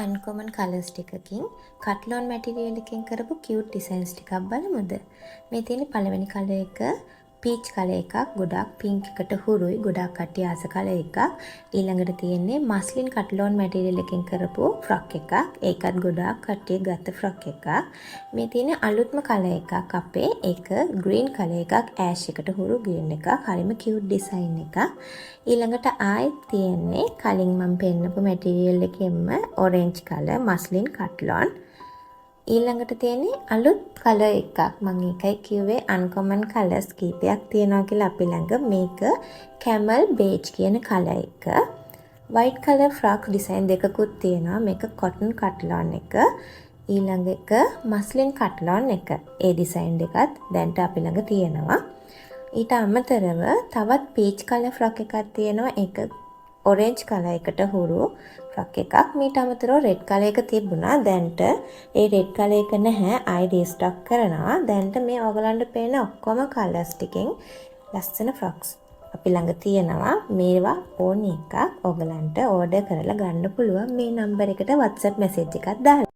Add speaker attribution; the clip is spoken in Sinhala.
Speaker 1: අන්කොමන් කලර්ස් ටිකකින් කට්ලෝන් මැටිරියල් එකෙන් කරපු කියුට් ඩිසයින්ස් ටිකක් බලමුද? මේ තියෙන පළවෙනි කලර් එක පීච් කලර් එකක්. ගොඩක් පින්ක් එකට හුරුයි. ගොඩක් කට්ටිය ආස කලර් එකක්. ඊළඟට තියෙන්නේ මස්ලින් කට්ලෝන් මැටිරියල් එකෙන් කරපු ෆ්‍රොක් එකක්. ඒකත් ගොඩක් කට්ටිය ගත්ත ෆ්‍රොක් එකක්. මේ තියෙන අලුත්ම කලර් එකක් අපේ. ඒක ග්‍රීන් කලර් එකක්. ඇෂ් එකට හුරු ග්‍රීන් එකක්. හරිම කියුට් ඩිසයින් එකක්. ඊළඟට ආයෙත් තියෙන්නේ කලින් මම පෙන්නපු මැටිරියල් එකෙන්ම ඔරෙන්ජ් කලර් මස්ලින් කට්ලෝන්. ඊළඟට තියෙන්නේ අලුත් කලර් එකක්. මම ඒකයි කිව්වේ අන්කොමන් කලර්ස් කීපයක් තියෙනවා කියලා අපි ළඟ. මේක කැමල් බේජ් කියන කලර් එක. වයිට් කලර් ෆ්‍රොක් ඩිසයින් දෙකකුත් තියෙනවා. මේක කොටන් කට්ලෝන් එක. ඊළඟ එක මස්ලින් කට්ලෝන් එක. ඒ ඩිසයින් දෙකත් දැන්ට අපි ළඟ තියෙනවා. ඊට අමතරව තවත් පීච් කලර් ෆ්‍රොක් එකක් තියෙනවා. ඒක ඔරෙන්ජ් කලර් එකට හුරු ෆ්‍රොක් එකක්. මීට අමතරව රෙඩ් කලර් එක තිබුණා. දැන්ට ඒ රෙඩ් කලර් එක නැහැ. ආයි රීස්ටොක් කරනවා. දැන්ට මේ ඔයගලන්ට පේන ඔක්කොම කලර්ස් ටිකෙන් ලස්සන ෆ්‍රොක්ස් අපි ළඟ තියෙනවා. මේවා ඕන එකක් ඔයගලන්ට ඕඩර් කරලා ගන්න පුළුවන්. මේ නම්බර් එකට WhatsApp මැසේජ් එකක් දාලා.